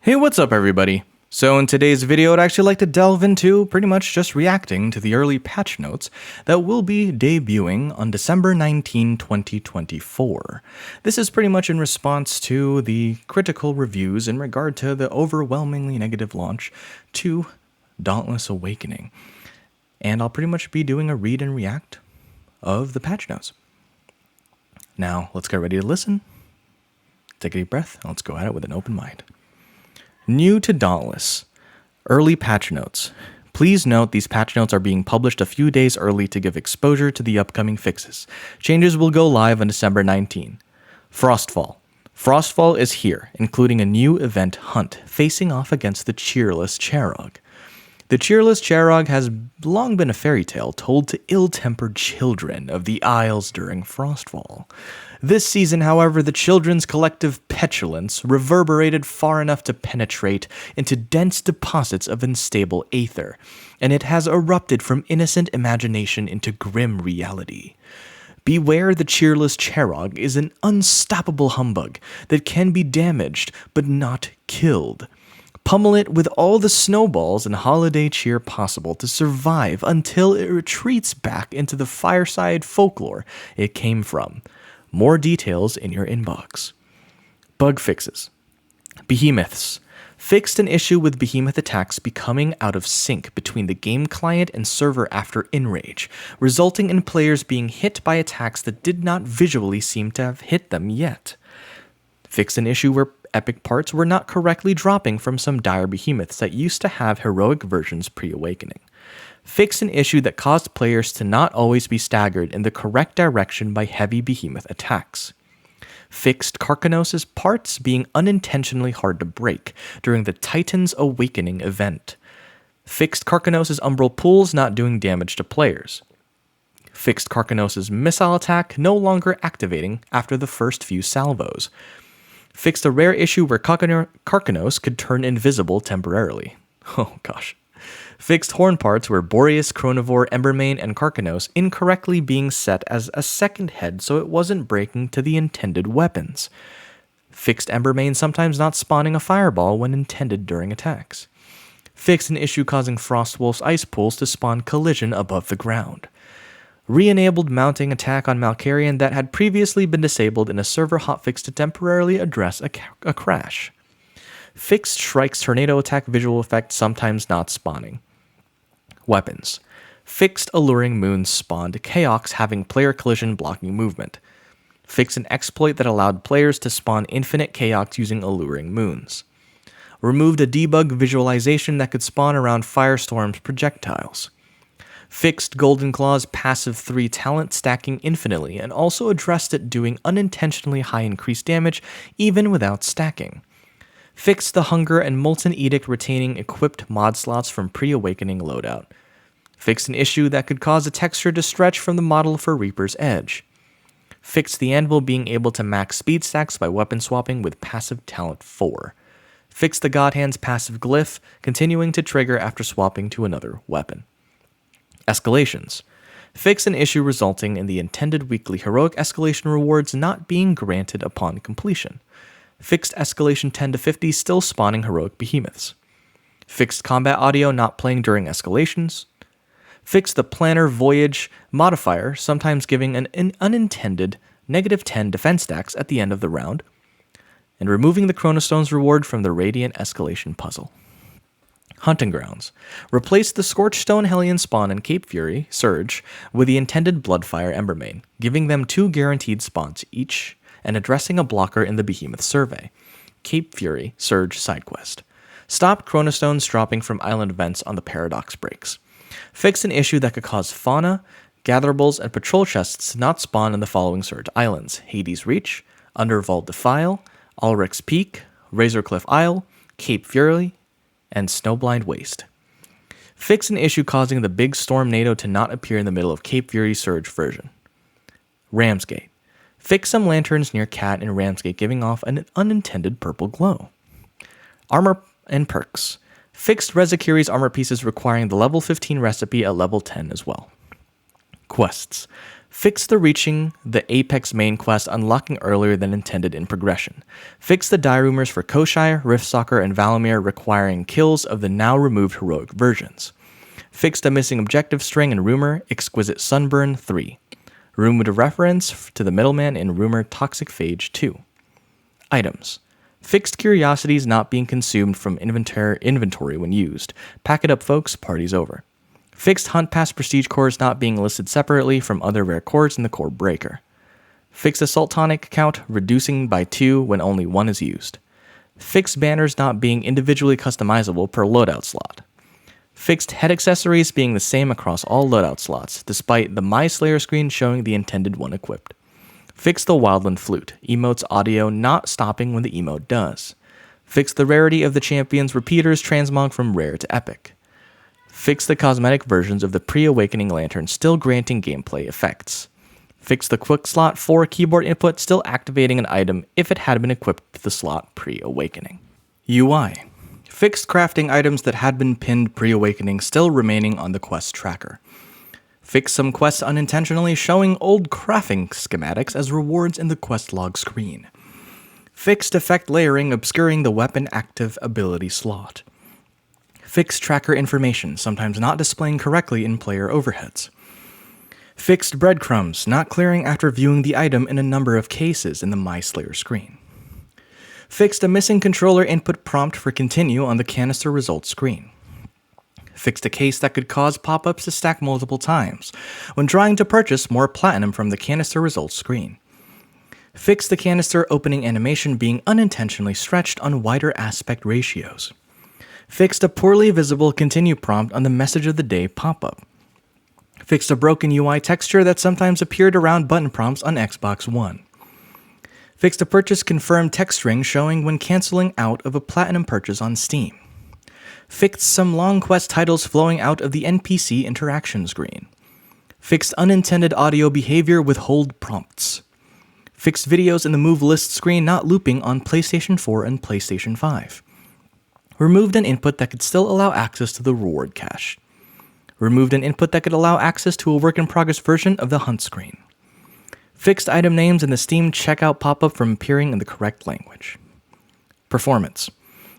Hey, what's up everybody? So in today's video, I'd actually like to delve into pretty much just reacting to the early patch notes that will be debuting on December 19, 2024. This is pretty much in response to the critical reviews in regard to the overwhelmingly negative launch to Dauntless Awakening. And I'll pretty much be doing a read and react of the patch notes. Now, let's get ready to listen. Take a deep breath, and let's go at it with an open mind. New to Dauntless. Early patch notes. Please note these patch notes are being published a few days early to give exposure to the upcoming fixes. Changes will go live on December 19. Frostfall. Frostfall is here, including a new event hunt, facing off against the cheerless Charog. The cheerless Charog has long been a fairy tale told to ill-tempered children of the Isles during Frostfall. This season, however, the children's collective petulance reverberated far enough to penetrate into dense deposits of unstable aether, and it has erupted from innocent imagination into grim reality. Beware, the cheerless Charog is an unstoppable humbug that can be damaged but not killed. Pummel it with all the snowballs and holiday cheer possible to survive until it retreats back into the fireside folklore it came from. More details in your inbox. Bug fixes. Behemoths. Fixed an issue with behemoth attacks becoming out of sync between the game client and server after Enrage, resulting in players being hit by attacks that did not visually seem to have hit them yet. Fixed an issue where epic parts were not correctly dropping from some dire behemoths that used to have heroic versions pre-awakening. Fixed an issue that caused players to not always be staggered in the correct direction by heavy behemoth attacks. Fixed Karkanos' parts being unintentionally hard to break during the Titan's Awakening event. Fixed Karkanos' umbral pools not doing damage to players. Fixed Karkanos' missile attack no longer activating after the first few salvos. Fixed a rare issue where Karkanos could turn invisible temporarily. Oh gosh. Fixed horn parts where Boreas, Chronivore, Embermane, and Karkanos incorrectly being set as a second head so it wasn't breaking to the intended weapons. Fixed Embermane sometimes not spawning a fireball when intended during attacks. Fixed an issue causing Frostwolf's ice pools to spawn collision above the ground. Re-enabled mounting attack on Malkarian that had previously been disabled in a server hotfix to temporarily address a crash. Fixed Shrike's tornado attack visual effect sometimes not spawning. Weapons. Fixed Alluring Moons spawned Chaos having player collision blocking movement. Fixed an exploit that allowed players to spawn infinite Chaos using Alluring Moons. Removed a debug visualization that could spawn around Firestorm's projectiles. Fixed Golden Claw's passive 3 talent stacking infinitely and also addressed it doing unintentionally high increased damage even without stacking. Fixed the Hunger and Molten Edict retaining equipped mod slots from pre-awakening loadout. Fixed an issue that could cause a texture to stretch from the model for Reaper's Edge. Fixed the Anvil being able to max speed stacks by weapon swapping with passive talent 4. Fixed the Godhand's passive glyph, continuing to trigger after swapping to another weapon. Escalations. Fix an issue resulting in the intended weekly heroic escalation rewards not being granted upon completion. Fixed escalation 10 to 50 still spawning heroic behemoths. Fixed combat audio not playing during escalations. Fixed the planner voyage modifier, sometimes giving an unintended -10 defense stacks at the end of the round. And removing the Chronostone's reward from the Radiant escalation puzzle. Hunting Grounds. Replace the Scorched Stone Hellion spawn in Cape Fury, Surge, with the intended Bloodfire Embermane, giving them 2 guaranteed spawns each, and addressing a blocker in the Behemoth Survey. Cape Fury, Surge side quest. Stop Chronostones dropping from island vents on the Paradox breaks. Fix an issue that could cause fauna, gatherables, and patrol chests to not spawn in the following Surge islands: Hades Reach, Undervault Defile, Ulrich's Peak, Razorcliff Isle, Cape Fury, and Snowblind Waste. Fix an issue causing the Big Storm NATO to not appear in the middle of Cape Fury Surge version. Ramsgate. Fix some lanterns near Cat and Ramsgate giving off an unintended purple glow. Armor and perks. Fixed Rezakiri's armor pieces requiring the level 15 recipe at level 10 as well. Quests. Fix the reaching the Apex main quest unlocking earlier than intended in progression. Fix the die rumors for Koshai, Riftstalker, and Valamir requiring kills of the now removed heroic versions. Fix the missing objective string in Rumor Exquisite Sunburn 3. Removed a reference to the middleman in Rumor Toxic Phage 2. Items. Fixed curiosities not being consumed from inventory when used. Pack it up, folks, party's over. Fixed Hunt Pass prestige cores not being listed separately from other rare cores in the core breaker. Fixed Assault Tonic count reducing by 2 when only 1 is used. Fixed banners not being individually customizable per loadout slot. Fixed head accessories being the same across all loadout slots, despite the My Slayer screen showing the intended one equipped. Fix the Wildland Flute, emotes audio not stopping when the emote does. Fix the rarity of the champion's repeaters transmog from rare to epic. Fix the cosmetic versions of the pre-awakening lantern still granting gameplay effects. Fix the quick slot 4 keyboard input still activating an item if it had been equipped to the slot pre-awakening. UI. Fixed crafting items that had been pinned pre-awakening still remaining on the quest tracker. Fix some quests unintentionally showing old crafting schematics as rewards in the quest log screen. Fixed effect layering obscuring the weapon active ability slot. Fixed tracker information sometimes not displaying correctly in player overheads. Fixed breadcrumbs not clearing after viewing the item in a number of cases in the My Slayer screen. Fixed a missing controller input prompt for continue on the canister results screen. Fixed a case that could cause pop-ups to stack multiple times when trying to purchase more platinum from the canister results screen. Fixed the canister opening animation being unintentionally stretched on wider aspect ratios. Fixed a poorly visible continue prompt on the message of the day pop-up. Fixed a broken UI texture that sometimes appeared around button prompts on Xbox One. Fixed a purchase confirmed text string showing when canceling out of a platinum purchase on Steam. Fixed some long quest titles flowing out of the NPC interaction screen. Fixed unintended audio behavior with hold prompts. Fixed videos in the move list screen not looping on PlayStation 4 and PlayStation 5. Removed an input that could still allow access to the reward cache. Removed an input that could allow access to a work-in-progress version of the hunt screen. Fixed item names in the Steam checkout pop-up from appearing in the correct language. Performance.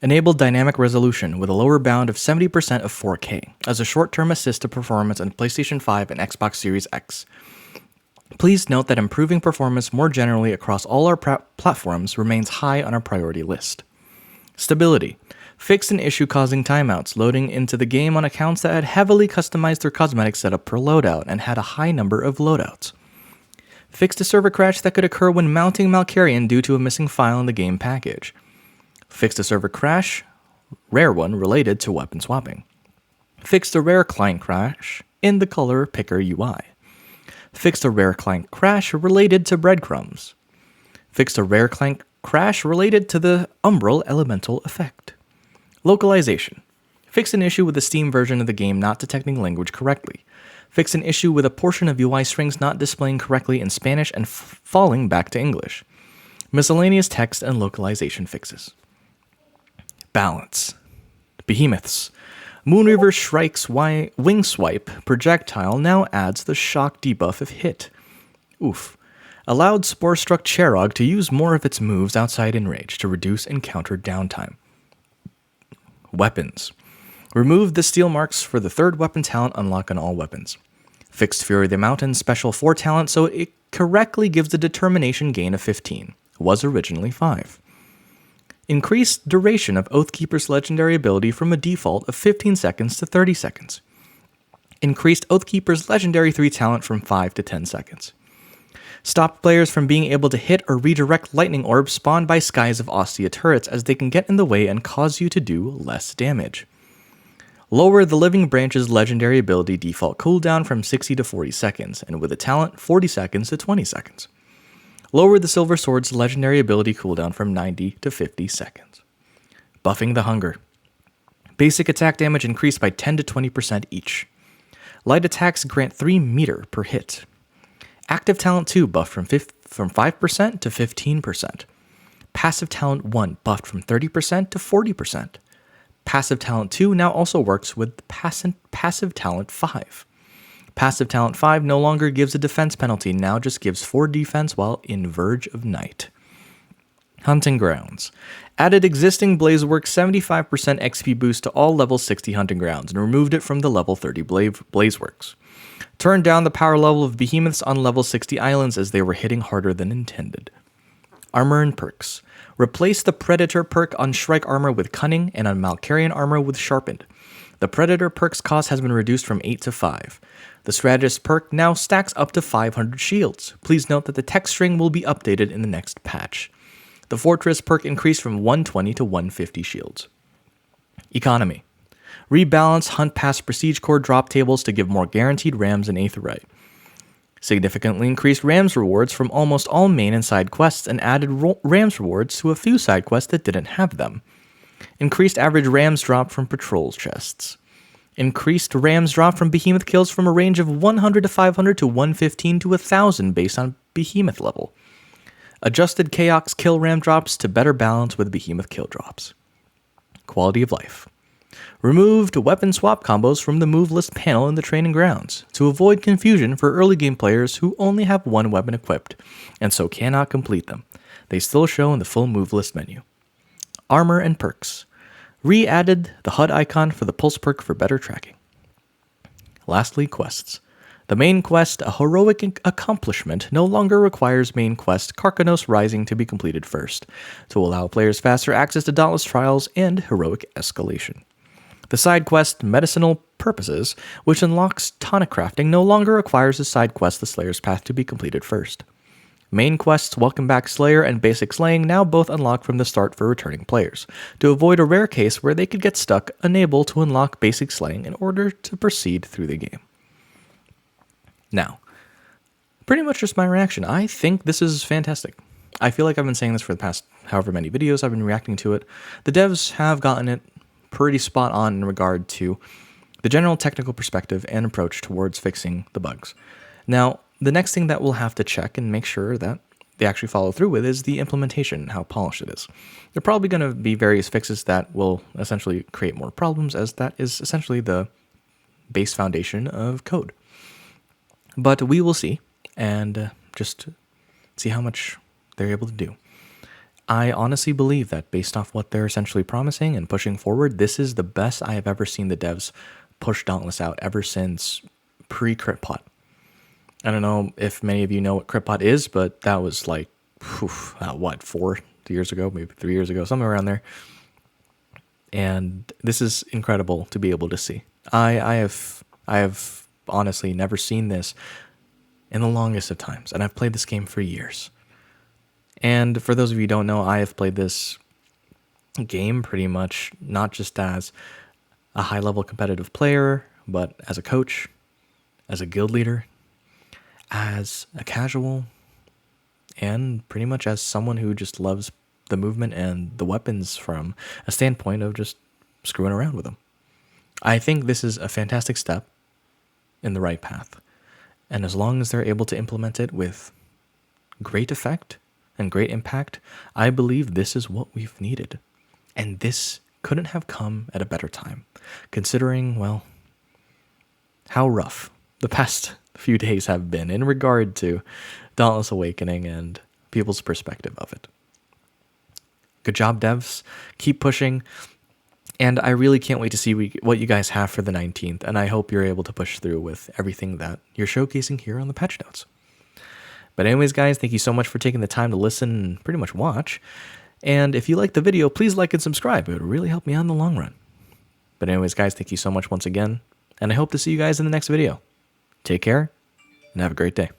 Enabled dynamic resolution with a lower bound of 70% of 4K as a short-term assist to performance on PlayStation 5 and Xbox Series X. Please note that improving performance more generally across all our platforms remains high on our priority list. Stability. Fixed an issue causing timeouts loading into the game on accounts that had heavily customized their cosmetic setup per loadout and had a high number of loadouts. Fixed a server crash that could occur when mounting Malkarian due to a missing file in the game package. Fixed a server crash, rare one related to weapon swapping. Fixed a rare client crash in the color picker UI. Fixed a rare client crash related to breadcrumbs. Fixed a rare client crash related to the Umbral elemental effect. Localization. Fixed an issue with the Steam version of the game not detecting language correctly. Fixed an issue with a portion of UI strings not displaying correctly in Spanish and falling back to English. Miscellaneous text and localization fixes. Balance. Behemoths. Moonreaver Shrike's wing swipe projectile now adds the shock debuff if hit. Oof. Allowed Spore-struck Cherog to use more of its moves outside in range to reduce encounter downtime. Weapons. Remove the steel marks for the third weapon talent unlock on all weapons. Fixed Fury of the Mountain special 4 talent so it correctly gives the determination gain of 15. Was originally 5. Increased duration of Oathkeeper's legendary ability from a default of 15 seconds to 30 seconds. Increased Oathkeeper's legendary 3 talent from 5 to 10 seconds. Stop players from being able to hit or redirect lightning orbs spawned by Skies of Ostia turrets as they can get in the way and cause you to do less damage. Lower the Living Branch's legendary ability default cooldown from 60 to 40 seconds, and with a talent, 40 seconds to 20 seconds. Lower the Silver Sword's legendary ability cooldown from 90 to 50 seconds. Buffing the Hunger. Basic attack damage increased by 10 to 20% each. Light attacks grant 3 meter per hit. Active Talent 2 buffed from 5% to 15%. Passive Talent 1 buffed from 30% to 40%. Passive Talent 2 now also works with Passive Talent 5. Passive talent 5 no longer gives a defense penalty, now just gives 4 defense while in Verge of Night. Hunting Grounds. Added existing Blazeworks 75% XP boost to all level 60 Hunting Grounds and removed it from the level 30 Blazeworks. Turned down the power level of behemoths on level 60 islands as they were hitting harder than intended. Armor and perks. Replace the Predator perk on Shrike armor with Cunning and on Malkarian armor with Sharpened. The Predator perk's cost has been reduced from 8 to 5. The Strategist perk now stacks up to 500 shields. Please note that the text string will be updated in the next patch. The Fortress perk increased from 120 to 150 shields. Economy. Rebalance Hunt Pass Prestige Core drop tables to give more guaranteed rams and Aetheryte. Significantly increased rams rewards from almost all main and side quests and added rams rewards to a few side quests that didn't have them. Increased average rams drop from patrol chests. Increased rams drop from behemoth kills from a range of 100 to 500 to 115 to 1000 based on behemoth level. Adjusted Chaos kill ram drops to better balance with behemoth kill drops. Quality of life. Removed weapon swap combos from the move list panel in the training grounds to avoid confusion for early game players who only have one weapon equipped and so cannot complete them. They still show in the full move list menu. Armor and perks. Re-added the HUD icon for the pulse perk for better tracking. Lastly, quests. The main quest, a heroic accomplishment, no longer requires main quest Karkanos Rising to be completed first, to allow players faster access to Dauntless Trials and heroic escalation. The side quest Medicinal Purposes, which unlocks tonic crafting, no longer requires the side quest The Slayer's Path to be completed first. Main quests Welcome Back Slayer and Basic Slaying now both unlock from the start for returning players, to avoid a rare case where they could get stuck unable to unlock Basic Slaying in order to proceed through the game. Now, pretty much just my reaction. I think this is fantastic. I feel like I've been saying this for the past however many videos I've been reacting to it. The devs have gotten it pretty spot on in regard to the general technical perspective and approach towards fixing the bugs. Now, the next thing that we'll have to check and make sure that they actually follow through with is the implementation, how polished it is. There are probably going to be various fixes that will essentially create more problems, as that is essentially the base foundation of code. But we will see, and just see how much they're able to do. I honestly believe that based off what they're essentially promising and pushing forward, this is the best I have ever seen the devs push Dauntless out ever since pre-Critpot. I don't know if many of you know what Critpot is, but that was like, 4 years ago, maybe 3 years ago, somewhere around there. And this is incredible to be able to see. I have honestly never seen this in the longest of times, and I've played this game for years. And for those of you who don't know, I have played this game pretty much not just as a high-level competitive player, but as a coach, as a guild leader, as a casual, and pretty much as someone who just loves the movement and the weapons from a standpoint of just screwing around with them. I think this is a fantastic step in the right path. And as long as they're able to implement it with great effect and great impact, I believe this is what we've needed. And this couldn't have come at a better time, considering, well, how rough the past few days have been in regard to Dauntless Awakening and people's perspective of it. Good job, devs. Keep pushing. And I really can't wait to see what you guys have for the 19th, and I hope you're able to push through with everything that you're showcasing here on the patch notes. But anyways, guys, thank you so much for taking the time to listen and pretty much watch. And if you liked the video, please like and subscribe. It would really help me out in the long run. But anyways, guys, thank you so much once again, and I hope to see you guys in the next video. Take care, and have a great day.